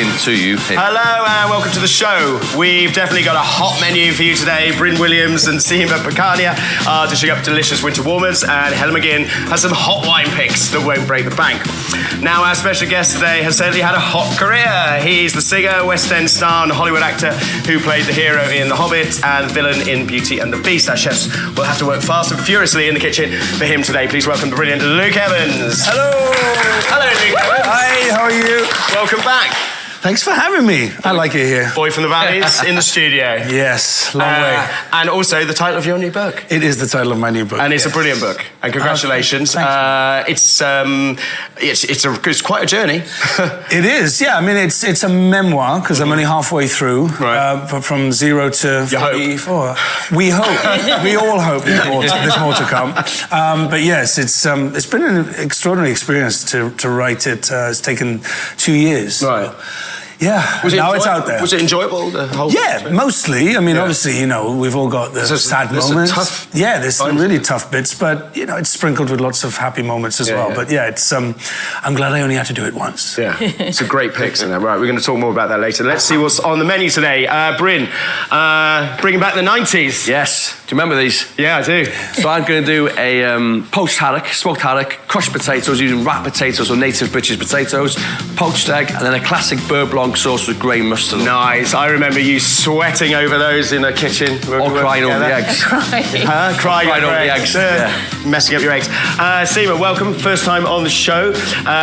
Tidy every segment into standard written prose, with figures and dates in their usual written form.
talking to you. Hello and welcome to the show. We've definitely got a hot menu for you today. Bryn Williams and Seema Pacania are dishing up delicious winter warmers, and Helen McGinn has some hot wine picks that won't break the bank. Now, our special guest today has certainly had a hot career. He's the singer, West End star and Hollywood actor who played the hero in The Hobbit and villain in Beauty and the Beast. Our chefs will have to work fast and furiously in the kitchen for him today. Please welcome the brilliant Luke Evans. Hello. Hello, Luke Evans. Hi, how are you? Welcome back. Thanks for having me. I like it here. Boy from the Valleys in the studio. Yes, long way. And also the title of your new book. It is the title of my new book. And it's a brilliant book. And congratulations. It's quite a journey. It is, yeah. I mean, it's a memoir because I'm only halfway through. Right. From 0 to 44. We hope. We all hope there's more to come. But yes, it's been an extraordinary experience to write it. It's taken 2 years. Right. Yeah, now it's out there. Was it enjoyable, the whole Yeah, mostly. I mean, obviously, you know, we've all got the sad moments. There's some really tough bits, but, you know, it's sprinkled with lots of happy moments as well. Yeah. But yeah, it's I'm glad I only had to do it once. Yeah, it's a great pick. Right, we're going to talk more about that later. Let's see what's on the menu today. Bryn, bringing back the 90s. Yes. Do you remember these? Yeah, I do. So I'm going to do a poached haddock, smoked haddock, crushed potatoes using wrapped potatoes or native British potatoes, poached egg, and then a classic beurre blanc sauce with grey mustard. Nice. I remember you sweating over those in the kitchen. Or crying over the eggs. Crying over the eggs. Messing up your eggs. Seema, welcome. First time on the show.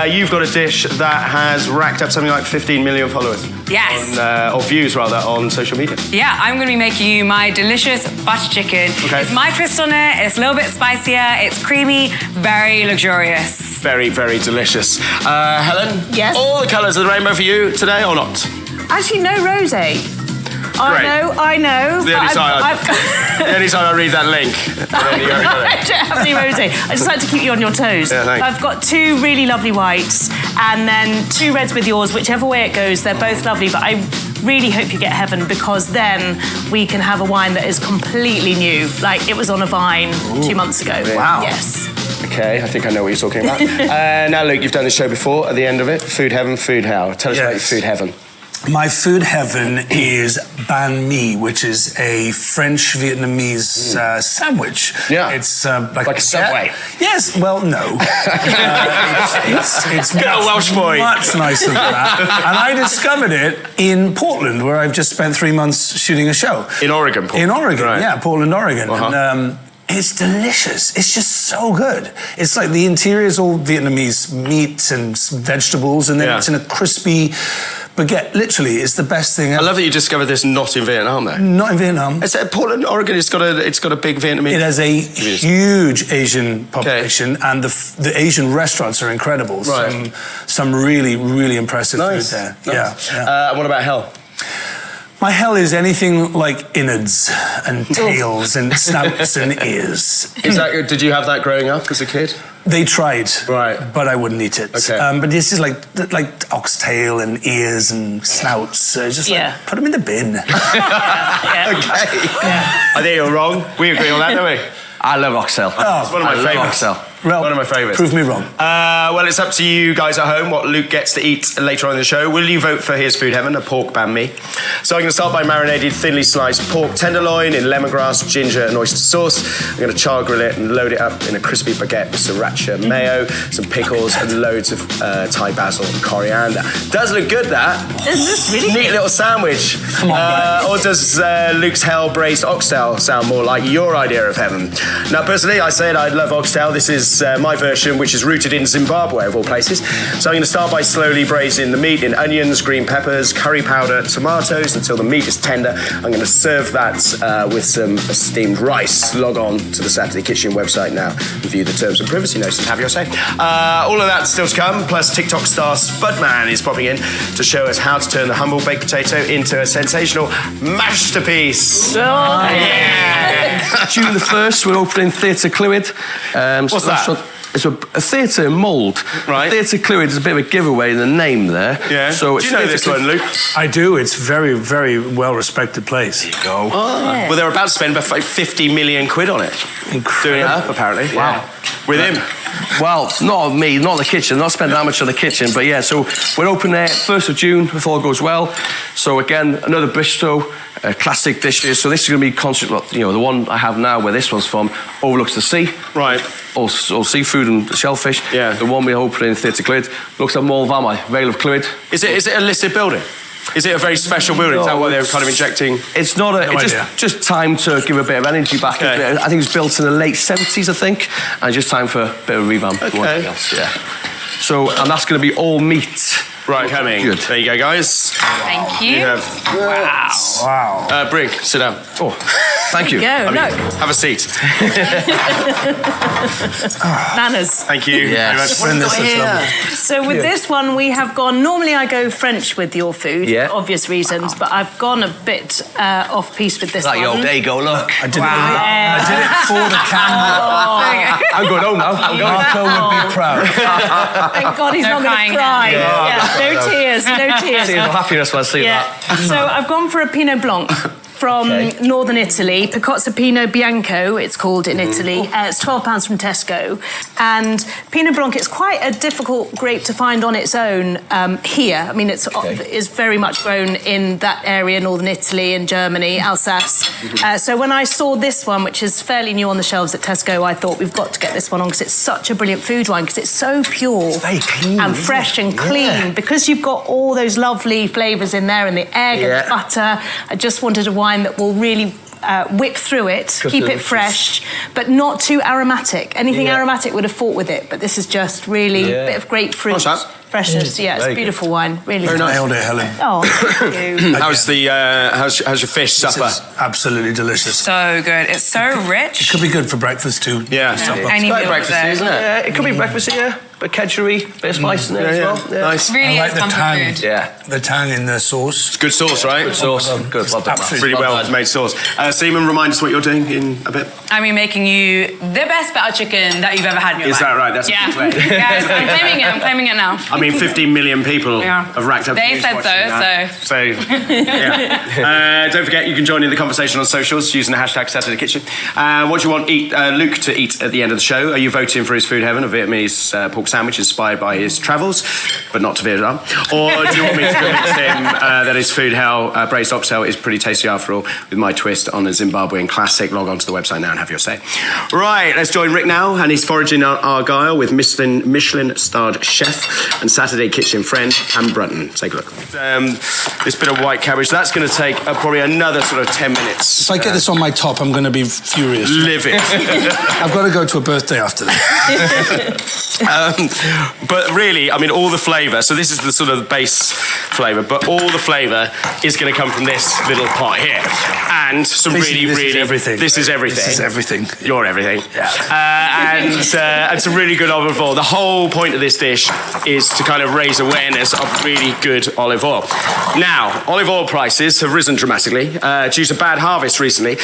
You've got a dish that has racked up something like 15 million followers. Yes. Or views, rather, on social media. Yeah, I'm going to be making you my delicious butter chicken. Okay. It's my twist on it. It's a little bit spicier. It's creamy, very luxurious. Very, very delicious. Helen? Yes? All the colours of the rainbow for you today or not? Actually, no rosé. I know. The only time I read that link. I don't have any rosé. I just like to keep you on your toes. Yeah, thanks. I've got 2 really lovely whites and then 2 reds with yours. Whichever way it goes, they're both lovely, but I really hope you get heaven because then we can have a wine that is completely new. Like it was on a vine 2 months ago. Wow. Yes. Okay, I think I know what you're talking about. Now, Luke, you've done the show before. At the end of it, food heaven, food hell. Tell us about your food heaven. My food heaven is banh mi, which is a French-Vietnamese sandwich. Yeah. It's like a Subway. Yes, well, no. It's good old Welsh boy. Much nicer than that. And I discovered it in Portland, where I've just spent 3 months shooting a show. In Oregon, Portland. In Oregon, right. Yeah, Portland, Oregon. Uh-huh. And it's delicious. It's just so good. It's like the interior's all Vietnamese meat and vegetables, and then it's in a crispy baguette. Literally, it's the best thing ever. I love that you discovered this not in Vietnam, though. Not in Vietnam. It's Portland, Oregon. It's got a big Vietnamese. It has a huge Asian population, and the Asian restaurants are incredible. Right. Some really, really impressive food there. Nice. Yeah. What about hell? My hell is anything like innards and tails and snouts and ears. Is that good? Did you have that growing up as a kid? They tried, right, but I wouldn't eat it. Okay. But this is like oxtail and ears and snouts. Just like, put them in the bin. Okay. Yeah. I think you're wrong. We agree on that, don't we? I love oxtail. Oh, it's one of my favourites. Well, one of my favourites. Prove me wrong. Well, it's up to you guys at home what Luke gets to eat later on in the show. Will you vote for his food heaven, a pork banh mi? So I'm going to start by marinating thinly sliced pork tenderloin in lemongrass, ginger and oyster sauce. I'm going to char grill it and load it up in a crispy baguette with sriracha mayo, some pickles and loads of Thai basil and coriander. Does look good, that. Is this really neat little sandwich? Come on, or does Luke's hell braised oxtail sound more like your idea of heaven? Now, personally, I said I love oxtail. This is my version, which is rooted in Zimbabwe, of all places. So I'm going to start by slowly braising the meat in onions, green peppers, curry powder, tomatoes until the meat is tender. I'm going to serve that with some steamed rice. Log on to the Saturday Kitchen website now. Review the terms and privacy notes and have your say. All of that still to come, plus TikTok star Spudman is popping in to show us how to turn the humble baked potato into a sensational masterpiece. Oh, yeah! June the 1st, we're opening Theatre Clwyd. What's that? it's a theatre mould. Right. Theatre Cleary, there's a bit of a giveaway in the name there. Yeah. So do you know this one, Luke? I do. It's very, very well-respected place. There you go. Well, they're about to spend about 50 million quid on it. Incredible. Doing it up, apparently. Wow. With him. Well, not me, not the kitchen, not spend that much on the kitchen, but yeah, so we're open there 1st of June if all goes well. So again, another bistro, classic dishes. So this is going to be constant, you know, the one I have now where this one's from overlooks the sea. Right. All seafood and shellfish. Yeah. The one we open in Theatre Clwyd looks at Mall Famau, Vale of Clwyd. Is it a listed building? Is it a very special building? Is that why they're kind of injecting? It's not a. No it's idea. just time to give a bit of energy back. Okay. I think it was built in the late 70s, I think, and just time for a bit of a revamp. Okay. Else, yeah. So, and that's going to be all meat. Right, coming. Good. There you go, guys. Thank you. You have... Wow. Wow. Brig, sit down. Oh, thank you. Go, I mean, look. have a seat. Manners. Thank you Yes. very much. Goodness, that's lovely. So with this one, we have gone. Normally, I go French with your food, Yeah. for obvious reasons, but I've gone a bit off piece with this Like, one. yo, there you go, look. I did it for the camera. I'm going home now. I'm going. Marco would be proud. Thank God he's No not going crying to cry. now. Yeah. No tears, no tears. See the happiness when I see Yeah. that. So I've gone for a Pinot Blanc from northern Italy, Picozza Pinot Bianco, it's called in Italy. It's £12 from Tesco. And Pinot Blanc, it's quite a difficult grape to find on its own here. I mean, it's very much grown in that area, northern Italy and Germany, Alsace. So when I saw this one, which is fairly new on the shelves at Tesco, I thought we've got to get this one on because it's such a brilliant food wine, because it's so pure very clean, and isn't fresh it? and clean. Because you've got all those lovely flavours in there and the egg and the butter. I just wanted a wine that will really whip through it, keep it fresh, but not too aromatic. Anything aromatic would have fought with it, but this is just really a bit of grapefruit. What's that? Freshness, yeah, it's a beautiful wine, really. Very nice. Nailed it, Helen. Oh, thank you. How's your fish supper? This is absolutely delicious. So good. It's so rich. Could be good for breakfast too. Yeah. Any meal breakfast, there. isn't it? Yeah, it could be breakfast, yeah. Bit of kedgeree, bit of spice in there as well. Yeah. Nice. Really I like is the comfort tang. food. Yeah. The tang in the sauce. Good sauce, right? Good sauce. Good. Well done. Absolutely. Really well made sauce. Seaman, remind us what you're doing in a bit. I mean, making you the best butter chicken that you've ever had in your life. Is that right? That's a Yeah. good way. Yes, I'm claiming it. I'm claiming it now. I mean, 15 million people Yeah. have racked up. They views said watching so, that. So yeah. Don't forget, you can join in the conversation on socials using the hashtag Saturday Kitchen. What do you want Luke to eat at the end of the show? Are you voting for his food heaven, a Vietnamese pork sandwich inspired by his travels, but not to Vietnam? Or do you want me to convince him that his food hell, braised oxtail, is pretty tasty after all, with my twist on a Zimbabwean classic? Log on to the website now and have your say. Right, let's join Rick now, and he's foraging on Argyle with Michelin-starred chef and Saturday Kitchen friend Pam Brunton. Take a look. This bit of white cabbage, that's going to take probably another sort of 10 minutes. If I get this on my top, I'm going to be furious. Live it. I've got to go to a birthday after this. But really, I mean, all the flavour, so this is the sort of base flavour, but all the flavour is going to come from this little pot here. And some This is everything. This is everything. This is everything. You're everything. Yeah. And some really good olive oil. The whole point of this dish is to kind of raise awareness of really good olive oil. Now, olive oil prices have risen dramatically due to bad harvest recently.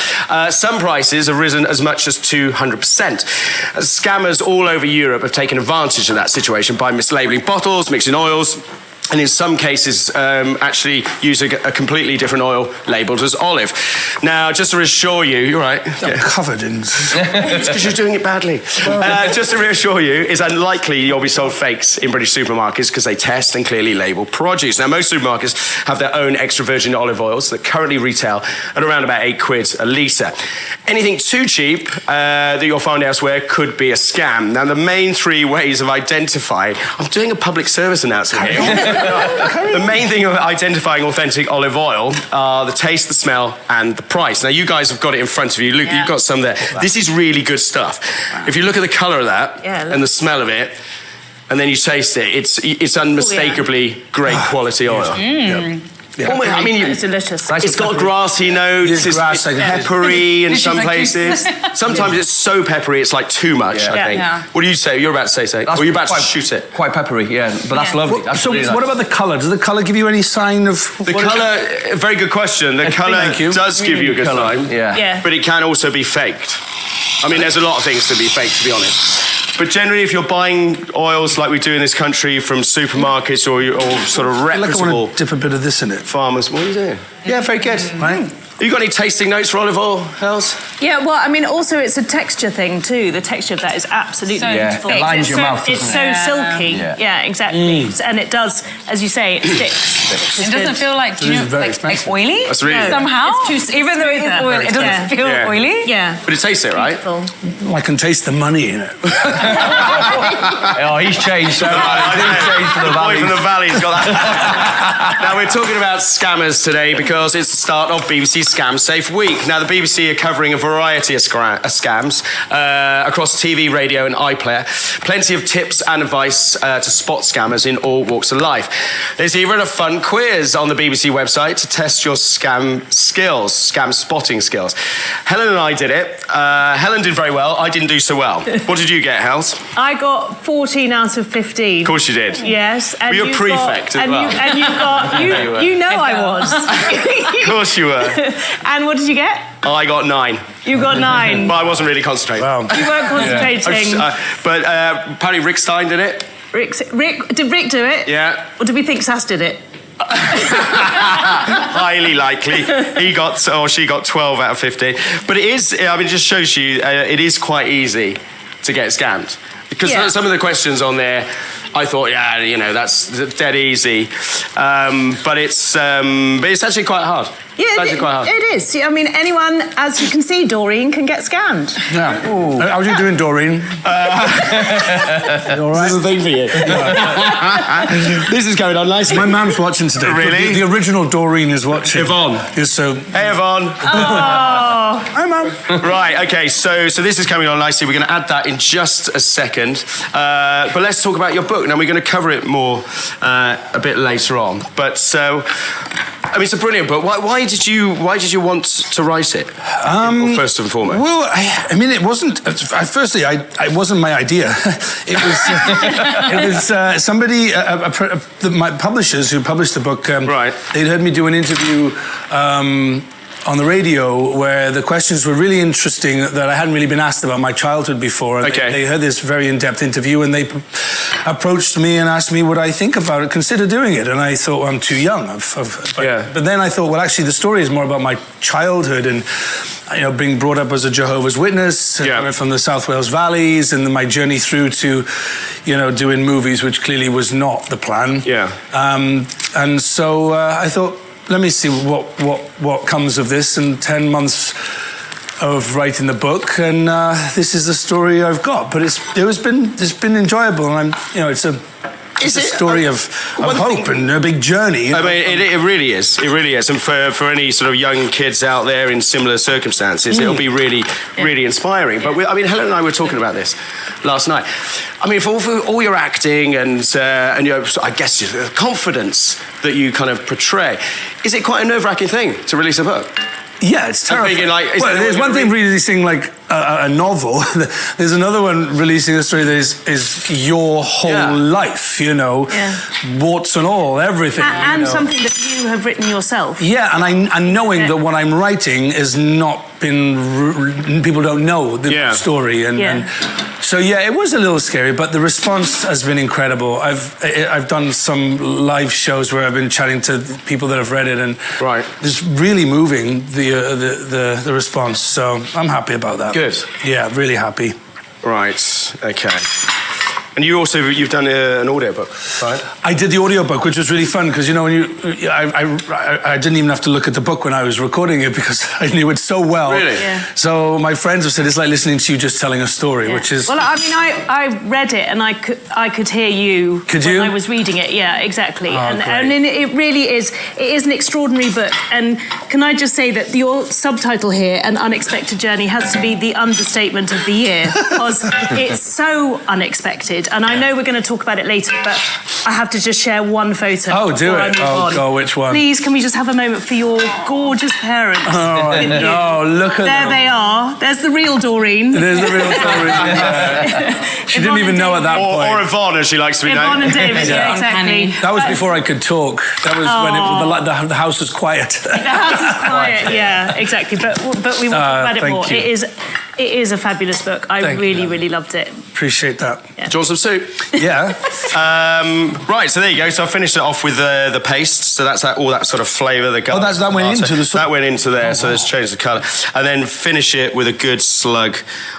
Some prices have risen as much as 200%. Scammers all over Europe have taken advantage of that situation by mislabeling bottles, mixing oils, and in some cases actually using a completely different oil labelled as olive. Now, just to reassure you, you're right. I'm covered in... It's because you're doing it badly. Just to reassure you, it's unlikely you'll be sold fakes in British supermarkets because they test and clearly label produce. Now, most supermarkets have their own extra virgin olive oils that currently retail at around about £8 a litre. Anything too cheap that you'll find elsewhere could be a scam. Now, the main three ways of identifying... I'm doing a public service announcement here. The main thing of identifying authentic olive oil are the taste, the smell, and the price. Now, you guys have got it in front of you. Luke, you've got some there. Wow. This is really good stuff. Wow. If you look at the colour of that and the smell of it, and then you taste it, it's unmistakably great quality oil. Yeah. I mean, it's delicious. It's got grassy notes, it's peppery in some places. Sometimes it's so peppery, it's like too much, I think. Yeah. What do you say? You're about to say something. Or you're about to shoot it. Quite peppery, yeah. But that's lovely. That's so really what nice. about the colour? Does the colour give you any sign of... The colour, very good question. The colour does give you a good sign. Yeah. But it can also be faked. I mean, there's a lot of things to be faked, to be honest. But generally, if you're buying oils like we do in this country from supermarkets or sort of I feel like I reputable want to dip a bit of this in it. farmers, what are you doing? Yeah, very good. Right? You got any tasting notes for olive oil, Hells? Yeah, well, I mean, also it's a texture thing too. The texture of that is absolutely So beautiful. thick. It lines your mouth, It's doesn't so silky. Yeah, exactly. And it does, as you say, it sticks. It doesn't feel like, do you know, very like expensive. oily That's really- somehow. It's too- Even though it is Yeah. oily, it doesn't Yeah. feel Yeah. oily. Yeah. But it tastes it, right? Beautiful. I can taste the money in it. Oh, he's changed so much. He's changed for the Boy valleys. from the valley's got that. Now, we're talking about scammers today because it's the start of BBC Scam Safe Week. Now, the BBC are covering a variety of scams across TV, radio and iPlayer. Plenty of tips and advice to spot scammers in all walks of life. There's even a fun quiz on the BBC website to test your scam skills, scam spotting skills. Helen and I did it. Helen did very well. I didn't do so well. What did you get, Hels? I got 14 out of 15. Of course you did. Yes. And Were you a you've prefect as well? And you got, you know I was. Of course you were. And what did you get? I got 9. You got 9. But I wasn't really concentrating. Wow. You weren't concentrating. But apparently Rick Stein did it. Did Rick do it? Yeah. Or did we think Sass did it? Highly likely. He got, or she got 12 out of 15. But it is, I mean, it just shows you it is quite easy to get scammed. Because some of the questions on there, I thought, yeah, you know, that's dead easy. But it's actually quite hard. Yeah, it's actually quite hard. It is. I mean, anyone, as you can see, Doreen can get scammed. Yeah. How are you doing, Doreen? You all right? This is a thing for you. This is going on nicely. My mum's watching today. Really? The original Doreen is watching. Yvonne. Yes, so... Hey, Yvonne. Hi, Mum. Right, okay, so this is coming on nicely. We're going to add that in just a second. But let's talk about your book. Now, we're going to cover it more a bit later on. But so, I mean, it's a brilliant book. Why did you want to write it? First and foremost. Well, I mean, it wasn't. Firstly, it wasn't my idea. It was somebody, my publishers who published the book. Right. They'd heard me do an interview. On the radio, where the questions were really interesting that I hadn't really been asked about my childhood before. And Okay. they heard this very in-depth interview, and they approached me and asked me what I think about it, consider doing it. And I thought, well, I'm too young. But then I thought, well, actually, the story is more about my childhood and, you know, being brought up as a Jehovah's Witness from the South Wales valleys, and my journey through to, you know, doing movies, which clearly was not the plan. Yeah. And so I thought, let me see what comes of this, and 10 months of writing the book, and this is the story I've got. But it's been enjoyable, and it's a story of hope and a big journey. I mean, it really is. It really is. And for any sort of young kids out there in similar circumstances, it'll be really, really inspiring. But Helen and I were talking about this last night. I mean, for all your acting and I guess the confidence that you kind of portray, is it quite a nerve-wracking thing to release a book? Yeah, it's terrible. I'm thinking, there's one thing releasing like a novel. There's another one releasing a story that is your whole life, warts and all, everything. And something that you have written yourself. Yeah, and knowing that what I'm writing is not been... People don't know the story. And so, it was a little scary, but the response has been incredible. I've done some live shows where I've been chatting to people that have read it, and it's really moving, the response. So I'm happy about that. Good. Yeah, really happy. Right, okay. And you've done an audiobook, right? I did the audiobook, which was really fun because, I didn't even have to look at the book when I was recording it because I knew it so well. Really? Yeah. So my friends have said it's like listening to you just telling a story, which is... Well, I mean, I read it and I could hear you when I was reading it. Yeah, exactly. And it really is, it is an extraordinary book. And can I just say that your subtitle here, An Unexpected Journey, has to be the understatement of the year because it's so unexpected. And I know we're going to talk about it later, but I have to just share one photo. Oh, do it. Which one? Please, can we just have a moment for your gorgeous parents? Look at There they are. There's the real Doreen. There's the real Doreen. She didn't even know at that point. Or Yvonne, as she likes to be known. Yvonne and David, exactly. That was before I could talk. That was when the house was quiet. The house is quiet, yeah, exactly. But we will talk about it more. You. It is a fabulous book. I really loved it. Appreciate that. Do you want some soup? Yeah. Right, so there you go. So I finished it off with the paste. So that's all that sort of flavour. That went into the soup? That went into there, so let's change the colour. And then finish it with a good slug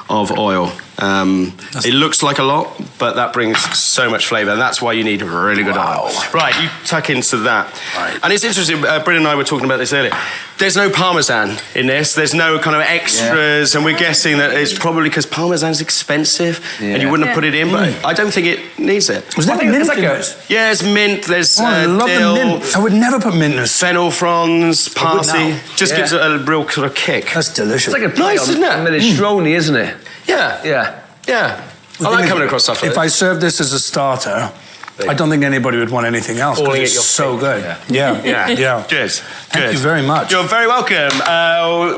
of oil. It looks like a lot, but that brings so much flavour, and that's why you need really good oil. Right, you tuck into that. Right. And it's interesting, Bryn and I were talking about this earlier. There's no Parmesan in this. There's no kind of extras, and we're guessing that it's probably because Parmesan's expensive, and you wouldn't have put it in, but I don't think it needs it. Was there mint in this? Yeah, there's mint, there's I love dill, the mint. I would never put mint in this. fennel fronds, parsley. Just gives it a real sort of kick. That's delicious. It's like a play Nice, on isn't it? minestrone, isn't it? Yeah. Yeah. Yeah. I like coming across stuff like If this. I serve this as a starter, I don't think anybody would want anything else. Falling It's at your so feet. good. Yeah. Yeah. Good. Thank you very much. You're very welcome.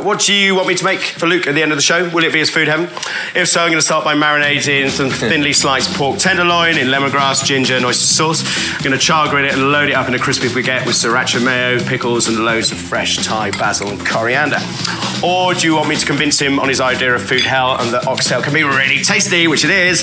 What do you want me to make for Luke at the end of the show? Will it be his food heaven? If so, I'm going to start by marinating some thinly sliced pork tenderloin in lemongrass, ginger, and oyster sauce. I'm going to char grill it and load it up in a crispy baguette with sriracha mayo, pickles, and loads of fresh Thai basil and coriander. Or do you want me to convince him on his idea of food hell and that oxtail can be really tasty, which it is?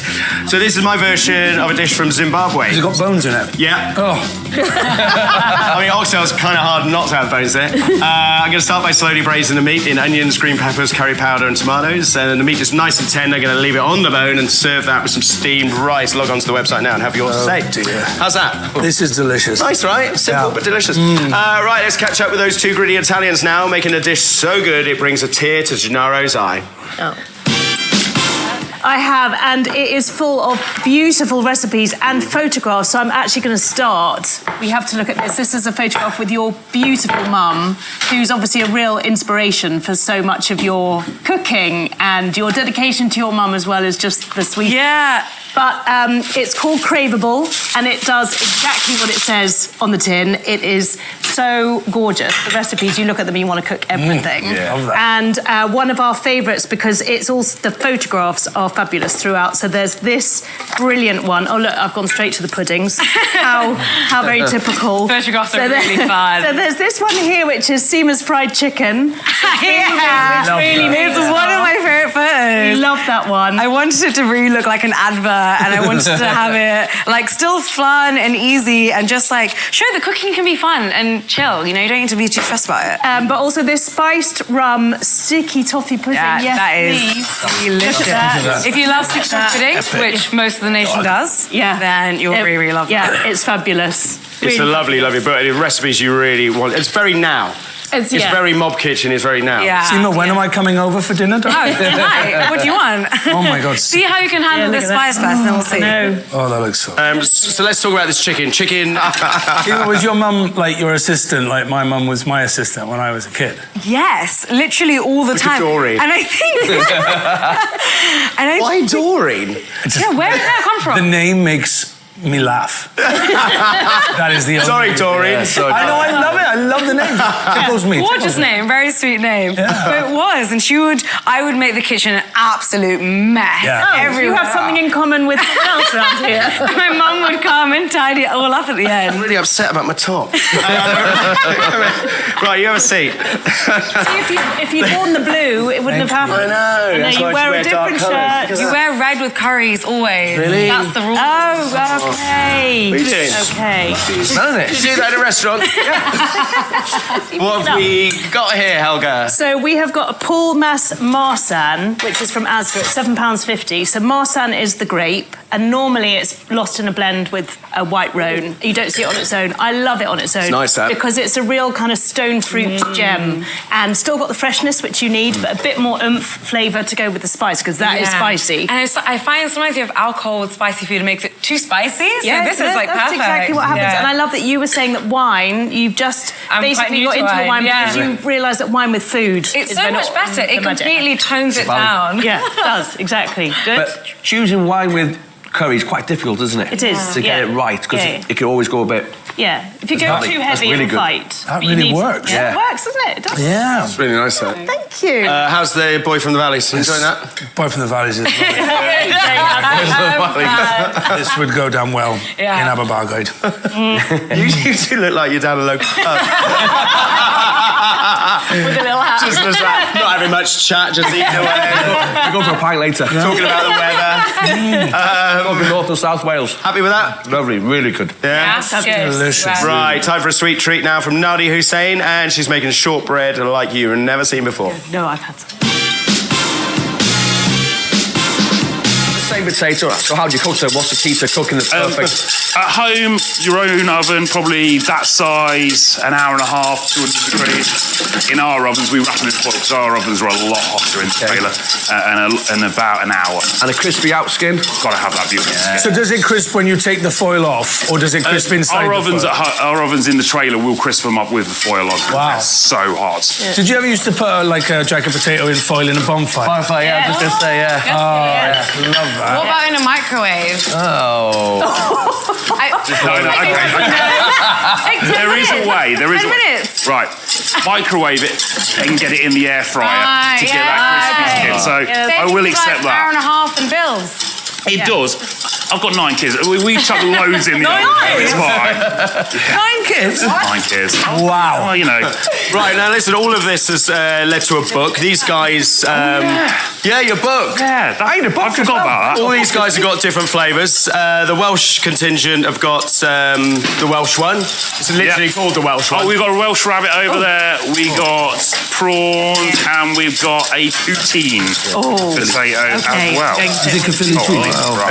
So this is my version of a dish from Zimbabwe. Has it got bones in it? Yeah. Oh. I mean, oxtail's kind of hard not to have bones there. I'm going to start by slowly braising the meat in onions, green peppers, curry powder, and tomatoes. And the meat is nice and tender. I'm going to leave it on the bone and serve that with some steamed rice. Log on to the website now and have your say. Dear. How's that? This is delicious. Nice, right? Simple but delicious. Right, let's catch up with those two gritty Italians now, making a dish so good it brings a tear to Gennaro's eye. I have, and it is full of beautiful recipes and photographs. So I'm actually going to start. We have to look at this. This is a photograph with your beautiful mum, who's obviously a real inspiration for so much of your cooking, and your dedication to your mum as well is just the sweet. Yeah. But it's called Craveable, and it does exactly what it says on the tin. It is so gorgeous. The recipes, you look at them, you want to cook everything. Love that. And one of our favourites, because it's also the photographs are fabulous throughout. So there's this brilliant one. Oh look, I've gone straight to the puddings. How very typical. Photographs are really fun. So there's this one here, which is Seema's fried chicken. Yeah. This is one of my favourite photos. We love that one. I wanted it to really look like an advert, and I wanted to have it like still fun and easy, and just like show that cooking can be fun and chill. You know, you don't need to be too stressed about it. But also this spiced rum sticky toffee pudding. Yeah, yes, that please. is delicious. If you love sticky toffee pudding, which most of the nation does, then you'll really love that. Yeah, it's fabulous. It's a lovely, lovely book. The recipes you really want. It's very now. It's very mob kitchen. It's very now. Yeah. Seema, when am I coming over for dinner? Tonight. What do you want? Oh my God. See how you can handle the spice first, then we'll see. Oh, that looks so. So let's talk about this chicken. Seema, was your mum like your assistant? Like my mum was my assistant when I was a kid. Yes, literally all the time. Doreen. And I think. Why Doreen? Yeah, where did that come from? The name makes me laugh. That is the. Sorry, Doreen. I know. I love it. I love the name. Tickles me. Gorgeous name, very sweet name. But it was, and I would make the kitchen an absolute mess. Yeah. Everywhere. You have something in common with someone else around here. My mum would come and tidy it all up at the end. I'm really upset about my top. Right, you have a seat. See, if you'd worn the blue, it wouldn't have happened. I know. That's you why I wear a should wear different dark colours. shirt. You wear red with curries always. Really? That's the rule. Oh, okay. What are you doing? Okay. Smelling it. Did you do that in a restaurant? What have we got here, Helga? So we have got a Paul Mas Marsan, which is from Asda at £7.50. So Marsan is the grape, and normally it's lost in a blend with a white roan. You don't see it on its own. I love it on its own. It's nice, that. Because it's a real kind of stone fruit gem, and still got the freshness which you need, but a bit more oomph flavour to go with the spice, because that is spicy. And I find sometimes you have alcohol with spicy food, it makes it too spicy. So this is like that's perfect. exactly what happens. Yeah. And I love that you were saying that wine, you've just basically got into the wine because you realise that wine with food it's is so much better. It completely tones it down. Yeah, it does, exactly. Good. But choosing wine with curry is quite difficult, isn't it? It is, To get it right, because it can always go a bit... Yeah, if you go That's too lovely. heavy That's really in a good. fight... That you really need- works. Yeah, Yeah. it works, doesn't it? It does. Yeah. It's really nice, that. Thank you. How's the boy from the valleys? Enjoying that? Boy from the Valleys is lovely. This would go down well in Aberbargate. You two look like you're down a local pub. With a little hat. Just not having much chat, just eating away. We'll go for a pint later. Talking about the weather. Up in North and South Wales. Happy with that? Lovely, really good. Yeah. That's good. Delicious. Right, time for a sweet treat now from Nadi Hussein, and she's making shortbread like you've never seen before. No, I've had some. Same potato. So how do you cook them? What's the key to cooking the perfect? At home, your own oven, probably that size, an hour and a half, 200 degrees. In our ovens, we wrap them in foil because our ovens are a lot hotter in the trailer, and about an hour. And a crispy out skin? Got to have that beautiful skin. So does it crisp when you take the foil off, or does it crisp inside Our the ovens, foil? our ovens in the trailer will crisp them up with the foil on. Wow. They're so hot. Did you ever used to put like a jacket potato in foil in a bonfire? Bonfire, yeah, I was just going to say, yeah. Oh, love that. What about in a microwave? There is a way. There is 10 a way. minutes. Right. Microwave it and get it in the air fryer to get that crispy skin. So I will accept An hour and that. a half and bills. It does. I've got 9 kids. We chuck loads in the oven. It's fine. 9 kids? 9 kids. Wow. Well, you know. Right, now listen, all of this has led to a book. These guys... yeah, your book. Yeah, I forgot about that. All these guys have got different flavours. The Welsh contingent have got the Welsh one. It's literally called the Welsh one. Oh, we've got a Welsh rabbit over there. We got prawns and we've got a poutine potato as well.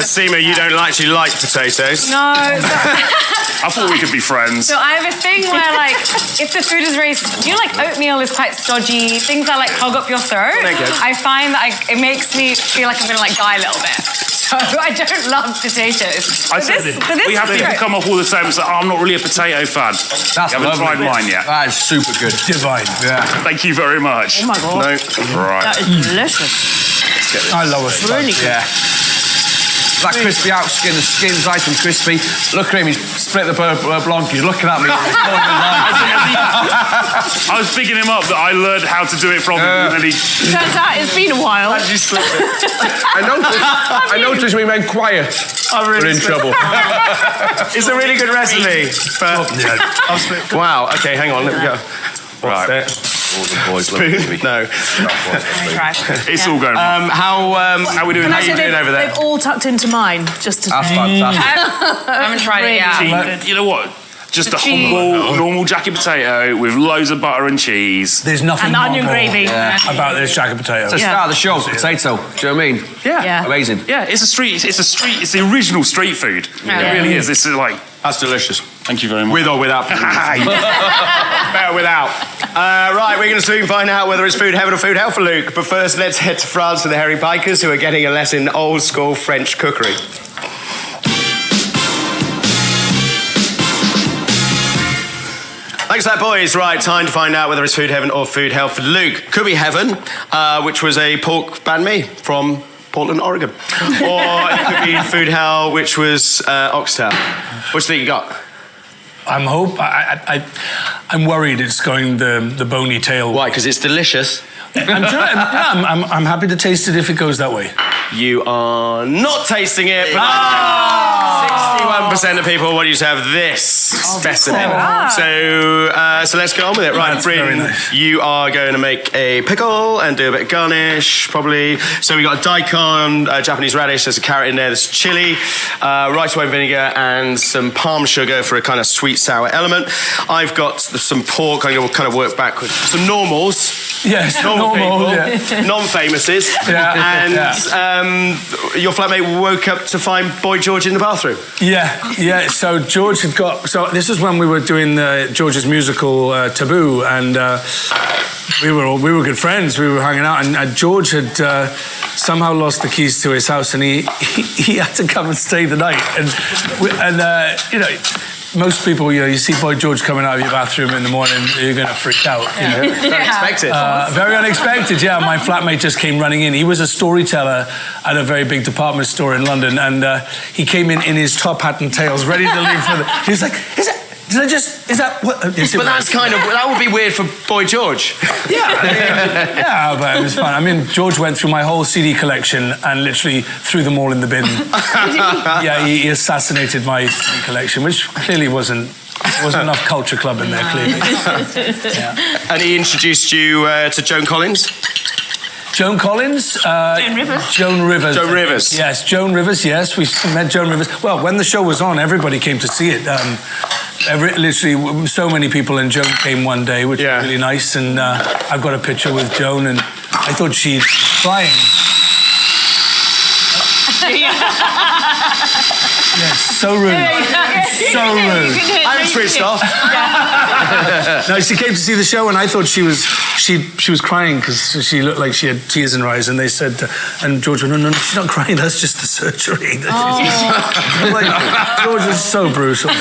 Seema, you don't actually like potatoes. No. I thought we could be friends. So I have a thing where, like, if the food is very, like oatmeal is quite stodgy. Things that like clog up your throat. I find that it makes me feel like I'm gonna like die a little bit. So I don't love potatoes. I said this. We have people come up all the time and say, "Oh, I'm not really a potato fan." That's you haven't tried mine yet. That is super good. Divine. Yeah. Thank you very much. Oh my God. Right. That is delicious. I love it. Really good. Yeah. That crispy out skin, the skin's nice and crispy. Look at him, he's split the blanc. He's looking at me. I was picking him up that I learned how to do it from him, and then he... Turns out it's been a while. I noticed we went quiet. We're in trouble. It's a really good recipe. Wow, okay, hang on, let me go. Right. All the boys look at me. No. It's all going wrong. How are we doing? How are you doing over there? They've all tucked into mine, just to That's say. fantastic. I haven't tried it yet. You know what? Just a humble, normal jacket potato with loads of butter and cheese. There's nothing And onion more gravy. about this jacket potato. It's the start of the show, potato. Do you know what I mean? Yeah. Amazing. Yeah, it's the original street food. It really is. This is like... That's delicious. Thank you very much. With or without. Better without. Right, we're going to soon find out whether it's food heaven or food hell for Luke. But first, let's head to France to the Hairy Bikers, who are getting a lesson in old school French cookery. Thanks for that, boys. Right, time to find out whether it's food heaven or food hell for Luke. Could be heaven, which was a pork banh mi from Portland, Oregon. Or it could be food hell, which was oxtail. What do you think you got? I'm worried it's going the bony tail. Why? Because it's delicious. I'm happy to taste it if it goes that way. You are not tasting it. But 61% of people want you to have this specimen. So let's get on with it. Right, That's very Bryn, nice. you are going to make a pickle and do a bit of garnish, probably. So we got daikon, Japanese radish. There's a carrot in there. There's chili, rice wine vinegar, and some palm sugar for a kind of sweet sour element. I've got some pork. I'm going to kind of work backwards. Some normals. Yes, Normal people, yeah. non-famouses, Yeah, and your flatmate woke up to find Boy George in the bathroom. Yeah. So George had got. So this is when we were doing George's musical Taboo, and we were good friends. We were hanging out, and George had somehow lost the keys to his house, and he had to come and stay the night. And you know. Most people, you see Boy George coming out of your bathroom in the morning, you're going to freak out. Unexpected. Very unexpected, yeah. My flatmate just came running in. He was a storyteller at a very big department store in London, and he came in his top hat and tails, ready to leave for the... He was like, that would be weird for Boy George. Yeah, but it was fun. I mean, George went through my whole CD collection and literally threw them all in the bin. Yeah, he assassinated my CD collection, which clearly wasn't There wasn't enough culture club in there, clearly. And he introduced you to Joan Collins? Joan Collins? Joan Rivers. Joan Rivers. Yes, Joan Rivers, yes. We met Joan Rivers. Well, when the show was on, everybody came to see it. Literally, so many people, and Joan came one day, which was really nice. And I've got a picture with Joan, and I thought she'd crying. Yes, so rude. So rude. I'm switched off. No, she came to see the show, and I thought she was crying because she looked like she had tears in her eyes. And they said, and George went, no, she's not crying. That's just the surgery. Like, George was so brutal.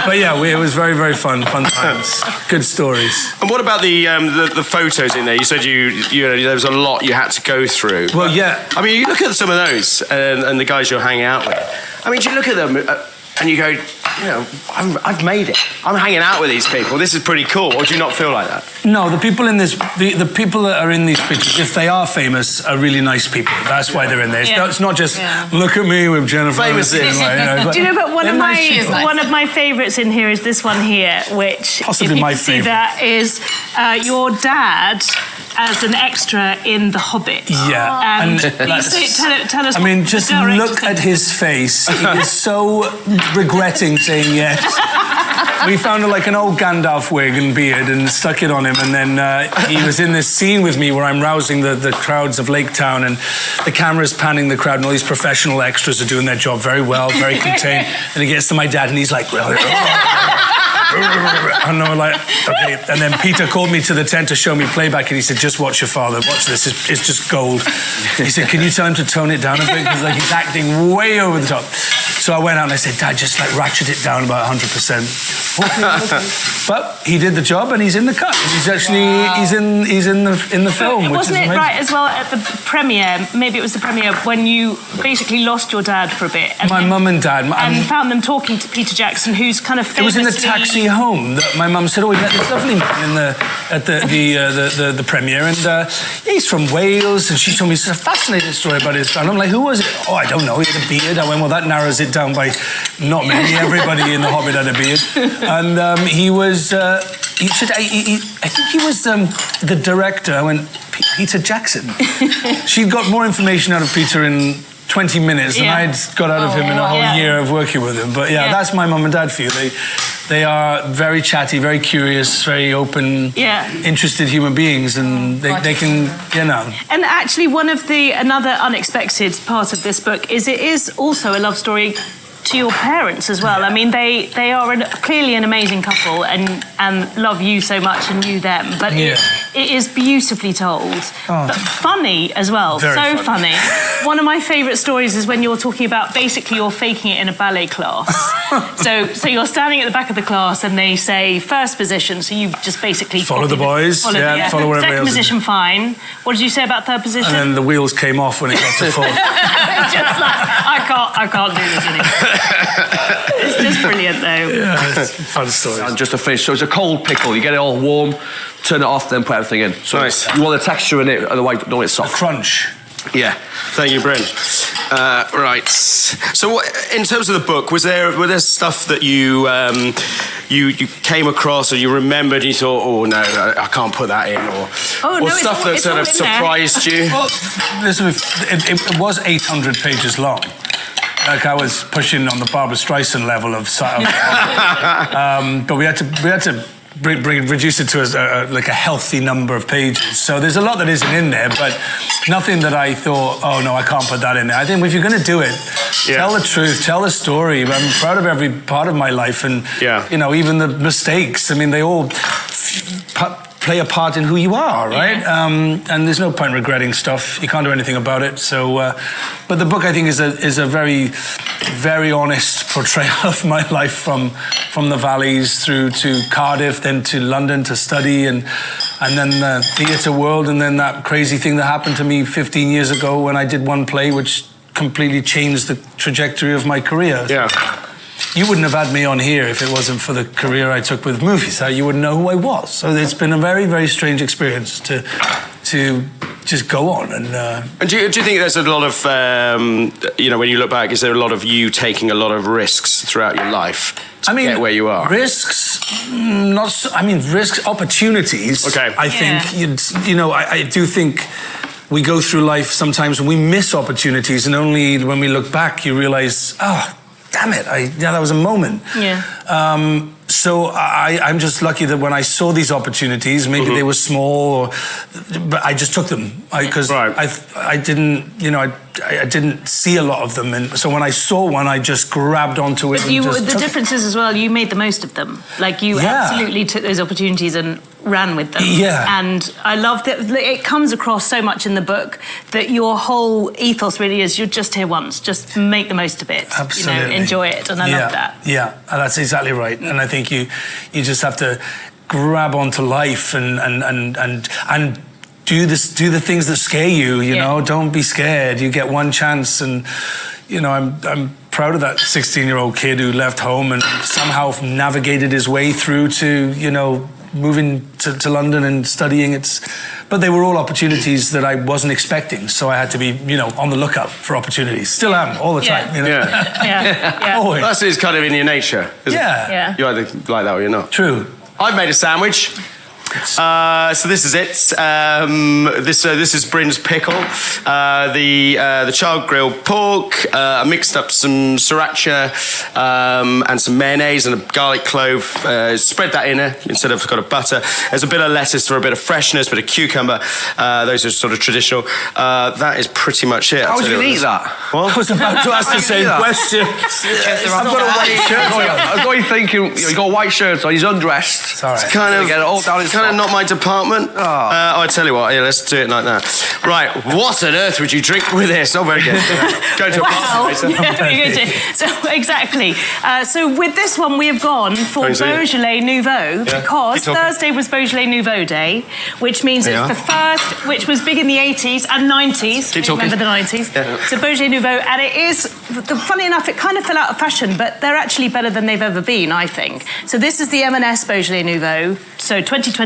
But yeah, it was very, very fun times, good stories. And what about the photos in there? You said you know there was a lot you had to go through. Well, yeah. I mean, you look at some of those and the guys you're hanging out with. I mean, you look at them and you go, you know, I've made it. I'm hanging out with these people. This is pretty cool. Or do you not feel like that? No, the people in this, the people that are in these pictures, if they are famous, are really nice people. That's why they're in there. It's not just look at me with Jennifer. Famous is. Do you know? But one of my favourites in here is this one here, which possibly my favourite. That is your dad as an extra in The Hobbit. Yeah. And tell us. I mean, just look at his face. He is so regretting saying yes. We found like an old Gandalf wig and beard and stuck it on him, and then he was in this scene with me where I'm rousing the crowds of Lake Town, and the camera's panning the crowd, and all these professional extras are doing their job very well, very contained. And he gets to my dad, and he's like, and I'm like, okay. And then Peter called me to the tent to show me playback, and he said, just watch your father, watch this, it's just gold. He said, can you tell him to tone it down a bit? Because like, he's acting way over the top. So I went out and I said, Dad, just like ratchet it down about 100%. Okay. But he did the job, and he's in the cut. He's actually he's in the film. Wasn't which is it right as well at the premiere? Maybe it was the premiere when you basically lost your dad for a bit. And my mum and dad, and found them talking to Peter Jackson, who's kind of famously... It was in the taxi home that my mum said, "Oh, we met this lovely man at the premiere, and he's from Wales." And she told me a fascinating story about his family. I'm like, "Who was it?" "Oh, I don't know. He had a beard." I went, "Well, that narrows it down by not many. Everybody in The Hobbit had a beard." And he was, I think he was the director. I went, Peter Jackson. She'd got more information out of Peter in 20 minutes than I'd got out of him in a whole year of working with him. But that's my mum and dad for you. They are very chatty, very curious, very open, interested human beings, and they can, you know. And actually, another unexpected part of this book is it is also a love story to your parents as well. I mean, they are clearly an amazing couple and love you so much and you them. But it is beautifully told, but funny as well. Very funny. One of my favourite stories is when you're talking about basically you're faking it in a ballet class. so you're standing at the back of the class and they say first position, so you just basically follow the boys. Follow whatever Second else. position, fine. What did you say about third position? And then the wheels came off when it got to fourth. Just like I can't do this anymore. It's just brilliant, though. Yeah, it's a fun story. And just to finish, so it's a cold pickle. You get it all warm, turn it off, then put everything in. So nice. You want the texture in it, otherwise don't want it soft. Crunch. Yeah, thank you, Bryn. Right. So, in terms of the book, were there stuff that you came across or you remembered and you thought, oh no, I can't put that in, or stuff that sort of surprised you? Well, it was 800 pages long. Like I was pushing on the Barbra Streisand level of but we had to reduce it to a healthy number of pages. So there's a lot that isn't in there, but nothing that I thought, oh no, I can't put that in there. I think if you're going to do it, tell the truth, tell the story. I'm proud of every part of my life, and you know, even the mistakes. I mean, they all play a part in who you are, right? And there's no point regretting stuff. You can't do anything about it. So, but the book, I think, is a very, very honest portrayal of my life from the valleys through to Cardiff, then to London to study, and then the theatre world, and then that crazy thing that happened to me 15 years ago when I did one play, which completely changed the trajectory of my career. Yeah. You wouldn't have had me on here if it wasn't for the career I took with movies. You wouldn't know who I was. So it's been a very, very strange experience to just go on. And do you think there's a lot of, you know, when you look back, is there a lot of you taking a lot of risks throughout your life? to get where you are? Risks, not so, I mean, risks, opportunities. Okay. I think, you know, I do think we go through life sometimes and we miss opportunities, and only when we look back you realise, oh, damn it, that was a moment. Yeah. So I'm just lucky that when I saw these opportunities, maybe they were small, but I just took them because I didn't, you know, I didn't see a lot of them, and so when I saw one, I just grabbed onto it. But the difference is as well, you made the most of them. Like you absolutely took those opportunities and ran with them. Yeah. And I love that it comes across so much in the book that your whole ethos really is you're just here once, just make the most of it. Absolutely. You know, enjoy it, and I love that. Yeah, and that's exactly right. And I think you just have to grab onto life and do the things that scare you. You know, don't be scared. You get one chance, and you know, I'm proud of that 16-year-old kid who left home and somehow navigated his way through to, you know, moving to London and studying. But they were all opportunities that I wasn't expecting, so I had to be, you know, on the lookout for opportunities. Still am all the time. You know? Yeah. Always. That's is kind of in your nature, isn't it? Yeah. You either like that or you're not. True. I've made a sandwich. So this is it. This is Bryn's pickle. The charred grilled pork. I mixed up some sriracha and some mayonnaise and a garlic clove. Spread that in there instead of kind of butter. There's a bit of lettuce for a bit of freshness, bit of cucumber. Those are sort of traditional. That is pretty much it. How would you eat that? What? I was about to ask the same question. I've got a white shirt on. I was going thinking, you got a white shirt on, he's undressed. It's all right. Kind of, get it all down his kind of not my department. I tell you what, let's do it like that. Right, what on earth would you drink with this? Not very good. Go to a party later. So exactly. So with this one, we have gone for Beaujolais Nouveau because Thursday was Beaujolais Nouveau Day, which means it's the first, which was big in the 80s and 90s. Remember the 90s? Yeah. So Beaujolais Nouveau, and it is, funny enough, it kind of fell out of fashion, but they're actually better than they've ever been, I think. So this is the M&S Beaujolais Nouveau. So 2024.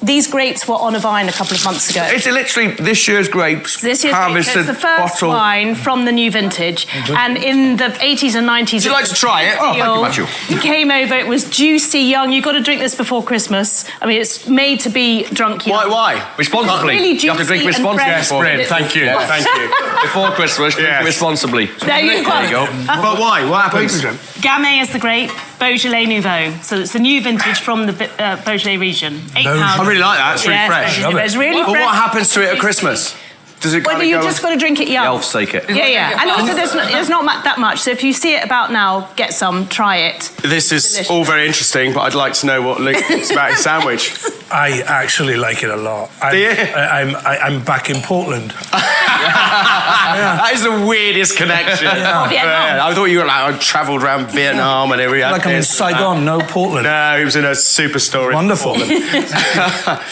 These grapes were on a vine a couple of months ago. It's literally this year's grapes. This year's grapes. It's the first wine from the new vintage. And in the 80s and 90s... Would you like to try it? Oh, thank you, Matthew. You came over, it was juicy, young. You've got to drink this before Christmas. I mean, it's made to be drunk young. Why? Responsibly. Really you have to drink responsibly. Yes, Bryn, thank you. Thank you. Before Christmas, drink responsibly. There you go. But why? What happens? Gamay is the grape, Beaujolais Nouveau. So it's the new vintage from the Beaujolais region. £8. I really like that. It's really fresh. It's really fresh. But what happens to it at Christmas? Does it Whether you just got to drink it young. The elves take it. Yeah. And also there's not that much. So if you see it about now, get some, try it. This is delicious. All very interesting, but I'd like to know what Luke thinks about his sandwich. I actually like it a lot. I'm back in Portland. That is the weirdest connection. I thought you were like, I travelled around Vietnam and everything. Like I'm in Saigon, no Portland. No, he was in a superstore. Wonderful.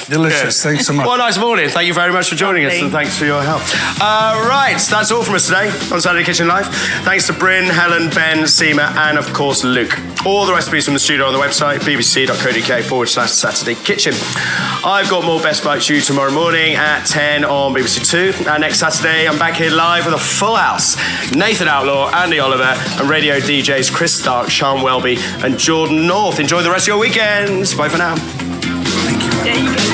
Delicious. Thanks so much. Well, nice morning. Thank you very much for joining us, and thanks for your help. Right, that's all from us today on Saturday Kitchen Live. Thanks to Bryn, Helen, Ben, Seema, and of course Luke. All the recipes from the studio on the website, bbc.co.uk/Saturday Kitchen. I've got more Best Bites for you tomorrow morning at 10 on BBC Two. And next Saturday, I'm back here live with a full house. Nathan Outlaw, Andy Oliver, and radio DJs Chris Stark, Sean Welby, and Jordan North. Enjoy the rest of your weekends. Bye for now. Thank you. There you go.